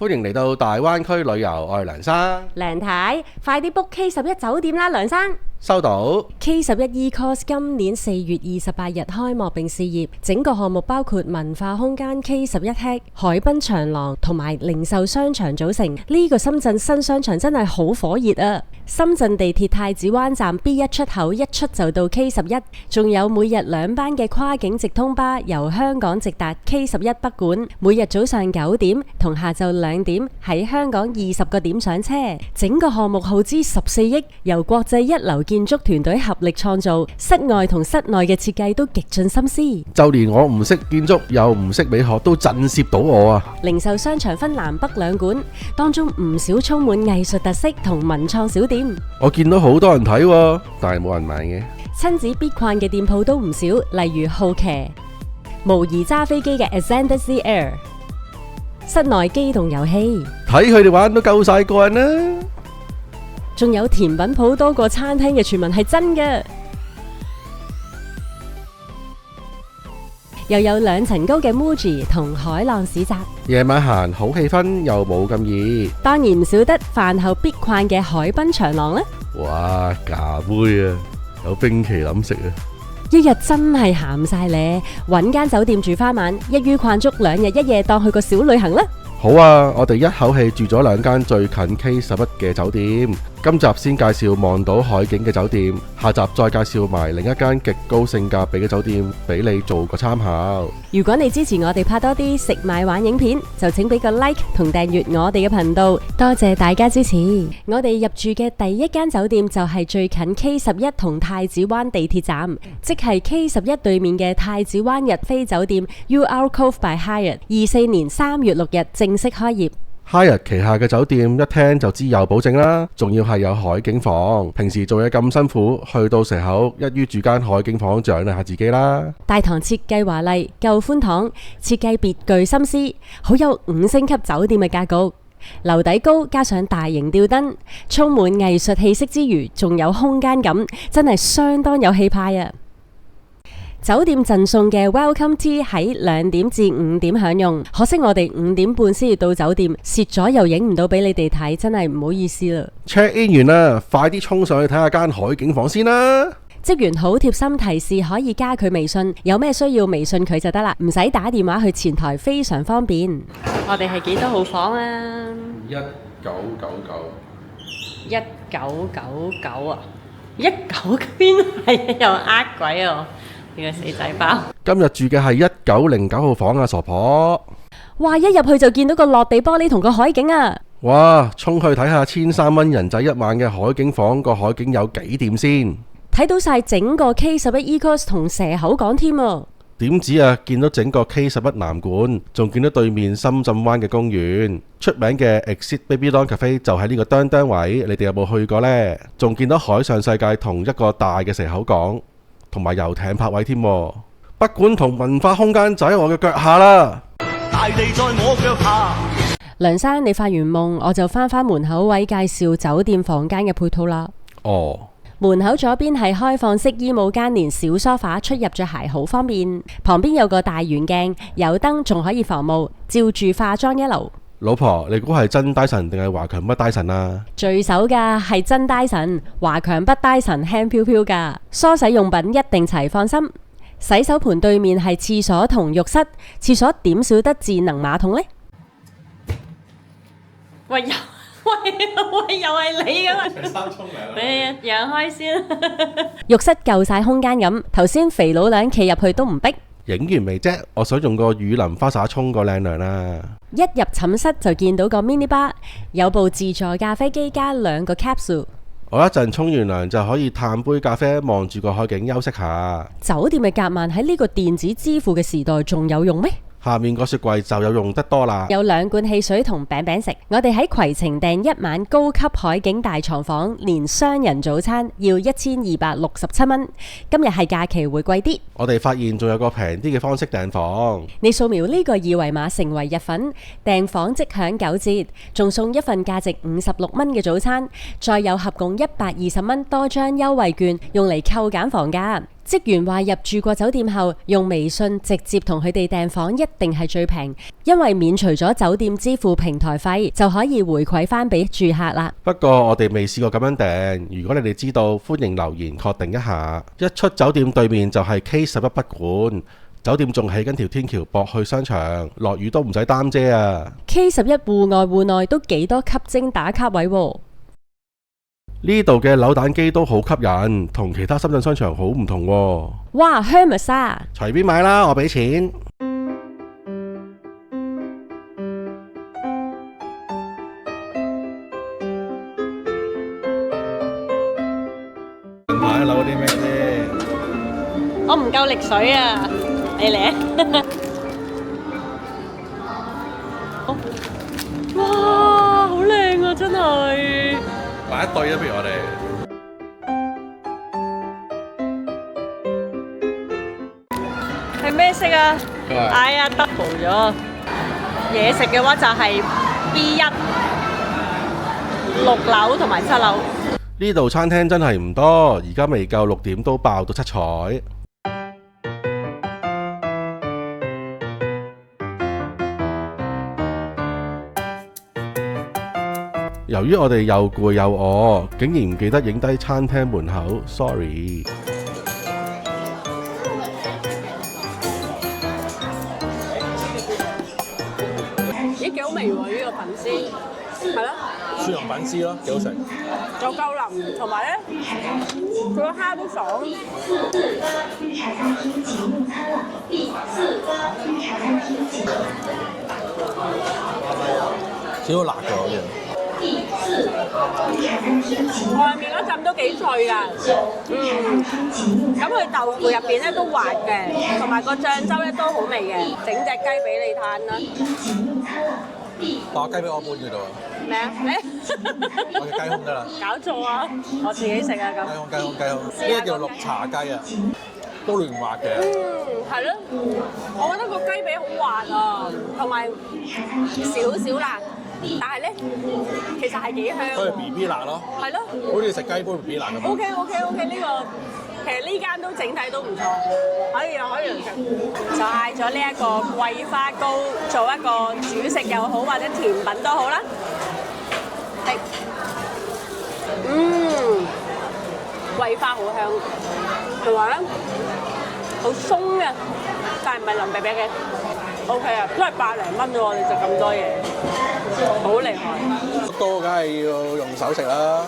歡迎嚟到大灣區旅遊，我係梁生。梁太，快啲 book K11酒店啦，梁生。收到。K11 Ecourse 今年4月28日開幕並試業，整個項目包括文化空間 K11 Head、海濱長廊同埋零售商場組成。呢個深圳新商場真係好火熱啊！深圳地鐵太子灣站 B1 出口一出就到 K11，仲有每日2班嘅跨境直通巴由香港直達 K11 北館，每日早上9點同下晝2點喺香港20個點上車。整個項目耗資14億，由國際一流建築團隊合力創造，室外同室內嘅設計都極盡心思。就連我唔識建築又唔識美學都震懾到我啊！零售商場分南北2館，當中唔少充滿藝術特色同文創小店。我見到好多人睇喎，但係冇人買嘅。親子必逛嘅店鋪都唔少，例如好騎、模擬揸飛機嘅 Ascender Air、室內機動遊戲，睇佢哋玩都夠晒過癮啦！仲有甜品鋪多過餐廳嘅傳聞係真嘅，又有2層高嘅 Muji 同海浪市集。夜晚行好氣氛，又冇咁熱。當然唔少得飯後必逛嘅海濱長廊啦。哇，咖杯啊，有冰淇淋食啊！一日真係鹹晒咧，搵間酒店住翻晚，一於逛足2日1夜，當去個小旅行啦。好啊，我哋一口氣住咗2間最近 K11 嘅酒店。今集先介紹望到海景嘅酒店，下集再介紹埋另一間極高性價比嘅酒店俾你做個參考。如果你支持我哋拍多啲食買玩影片，就請俾個 like 同訂閱我哋嘅頻道，多謝大家支持。我哋入住嘅第一間酒店就係最近 K11 同太子灣地鐵站，即係 K11 對面嘅太子灣日飛酒店 UR Cove by Hyatt， 24年3月6日正式開業。Hyatt 旗下嘅酒店一聽就知有保證啦，仲要係有海景房。平時做嘢咁辛苦，去到蛇口一於住間海景房獎勵下自己啦。大堂設計華麗，夠寬敞，設計別具心思，好有5星級酒店嘅格局。樓底高，加上大型吊燈，充滿藝術氣息之餘，仲有空間感，真係相當有氣派啊！酒店贈送嘅 Welcome Tea 喺2點至5點享用，可惜我哋5點半先至到酒店，蝕咗又影唔到俾你哋睇，真係唔好意思啦。Check in 完啦，快啲衝上去睇下間海景房先啦。職員好貼心提示，可以加佢微信，有咩需要微信佢就得啦，唔使打電話去前台，非常方便。我哋係幾多號房啊1999。1999啊？19邊係又呃鬼啊！呢個死仔包。今日住嘅係1909號房啊，傻婆。哇！一入去就見到個落地玻璃同個海景啊！哇！衝去睇下1300蚊人仔1晚嘅海景房，個海景有幾掂先？睇到晒整個 K11 Ecourse 同蛇口港添啊！點止啊！見到整個 K11 南館，仲見到對面深圳灣嘅公園，出名嘅 Exit Babylon Cafe 就喺呢個哚哚位。你哋有冇去過呢？仲見到海上世界同一個大嘅蛇口港，同埋遊艇泊位添。北館同文化空間就喺我嘅腳下啦。大地在我腳下。梁生，你發完夢，我就翻門口位介紹酒店房間嘅配套啦。哦。門口左邊係開放式衣帽間，連小梳化，出入着鞋好方便。旁邊有個大圓鏡，有燈仲可以防霧，照住化妝一流。老婆，你估係真戴神定係華強北戴神啊？聚首噶係真戴神，華強北戴神輕飄飄噶。梳洗用品一定齊，放心。洗手盆對面係廁所同浴室，廁所點少得智能馬桶呢？喂，又係你噶嘛？除衫沖涼，你讓開先。浴室夠晒空間咁，頭先肥佬娘企入去都唔逼。影完未啫？我想用個雨淋花灑沖個靚涼啦。一入寢室就見到個 mini bar， 有部自助咖啡機加2個 capsule。我一陣沖完涼就可以嘆杯咖啡，望住個海景休息下。酒店嘅夾萬喺呢個電子支付嘅時代仲有用咩？下面個雪櫃就有用得多啦，有2罐汽水同餅餅食。我哋喺攜程訂1晚高級海景大床房，連雙人早餐要1267蚊。今日係假期會貴啲。我哋發現仲有個平啲嘅方式訂房，你掃描呢個二維碼成為日粉，訂房即享9折，仲送一份價值56蚊嘅早餐，再有合共120蚊多張優惠券用嚟扣減房價。職員話入住過酒店後，用微信直接同佢哋訂房一定係最平，因為免除咗酒店支付平台費，就可以回饋翻俾住客啦。不過我哋未試過咁樣訂，如果你哋知道，歡迎留言確定一下。一出酒店對面就係 K11 北館，酒店仲起緊條天橋駁去商場，落雨都唔使擔遮啊。K11 戶外戶內都幾多吸睛打卡位喎。呢度嘅扭蛋機都好吸引，同其他深圳商場好唔同喎。哇 Hermes 啊，隨便買啦，我俾錢。近排扭啲咩啫？我唔夠力水啊，你嚟啊！哇，好靚啊，真係。買一對啊，不如我哋。係咩色啊？哎呀，double 咗。嘢食嘅話就係 B1、6樓同埋7樓。呢度餐廳真係唔多，而家未夠6點都爆到七彩。由於我哋又攰又餓，竟然唔記得影低餐廳門口 ，sorry。咦，幾好味喎！呢個粉絲係咯，蒜蓉粉絲咯，幾好食。又夠腍，同埋咧佢個蝦都爽。少少辣嘅嗰啲。外面嗰陣都幾脆㗎，咁佢豆腐入邊咧都滑嘅，同埋個醬汁咧都好味嘅，整隻雞俾你嘆啦。把雞俾我半嘅度啊！咩啊？我嘅雞胸得啦。搞錯啊！我自己食啊咁。雞胸，呢個叫綠茶雞啊，都嫩滑嘅。係咯，我覺得個雞髀好滑啊，同埋少少辣。但係咧，其實係幾香。佢係 BB 辣咯。係咯。好似食雞煲 BB 辣咁。OK，呢個其實呢間都整體都唔錯，可以食。就嗌咗呢一個桂花糕，做一個主食又好，或者甜品都好啦。係。桂花好香，同埋咧好鬆嘅，但係唔係腍啤啤嘅。OK 啊，都係100零蚊啫喎，你食咁多嘢，好厲害。糕梗係要用手食啦，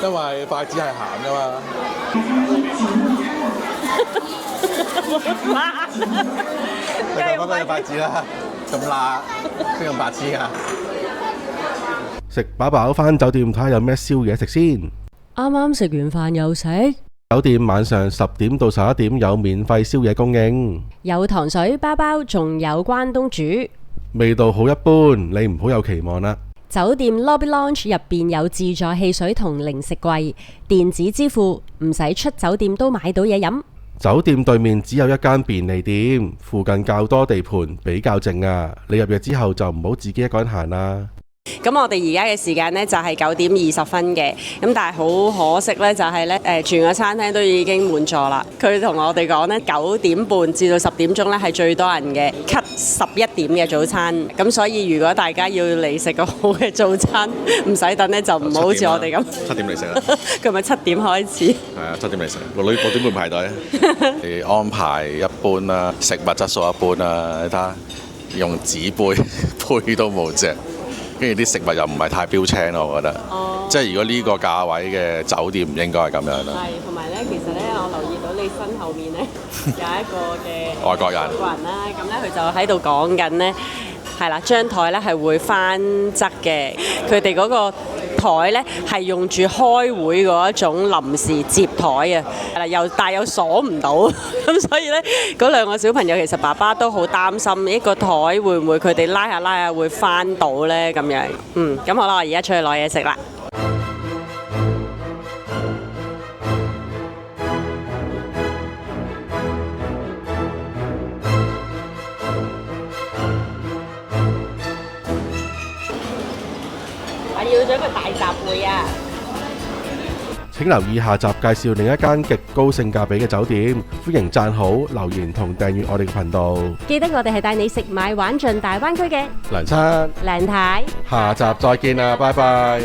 因為筷子係鹹噶嘛。梗係用筷子啦，咁辣，先用白痴噶。食飽飽返酒店睇下有咩宵夜食先。啱啱食完飯又食。酒店晚上10點到11點有免費宵夜供應，有糖水包包，仲有關東煮，味道好一般，你唔好有期望啦。酒店 lobby lounge 入邊有自助汽水同零食櫃，電子支付，唔使出酒店都買到嘢飲。酒店對面只有一間便利店，附近較多地盤，比較靜啊。你入夜之後就唔好自己一個人行啦。咁我哋而家嘅時間呢，就係9點20分嘅，咁但係好可惜呢，就係呢全個餐廳都已經滿座啦。佢同我哋講呢，9點半至到10點鐘呢係最多人嘅，cut 11點嘅早餐。咁所以如果大家要嚟食個好嘅早餐，唔使等呢，就唔好好似我哋咁。7點嚟食啦。佢咪7點開始？係啊，7點嚟食。6點半排隊。你安排一般啦，食物質素一般啦，你睇下用紙杯都冇隻。跟住啲食物又唔係太標青咯，我覺得。即係如果呢個價位嘅酒店唔應該係咁樣啦。係，同埋咧，其實咧，我留意到你身後面咧有一個嘅外國人啦，咁咧佢就喺度講緊咧，係啦，張台咧係會翻側嘅，佢哋嗰個台咧係用住開會嗰一種臨時接台啊，但又鎖唔到，咁所以咧嗰兩個小朋友其實爸爸都好擔心，一個台會唔會佢哋拉下會翻到咧咁樣。咁好啦，我而家出去攞嘢食啦。我要咗個大雜燴啊！請留意下集介紹另一間極高性價比嘅酒店。歡迎讚好、留言同訂閱我哋嘅頻道。記得我哋係帶你食買玩盡大灣區嘅梁生，梁太。下集再見啦，拜拜。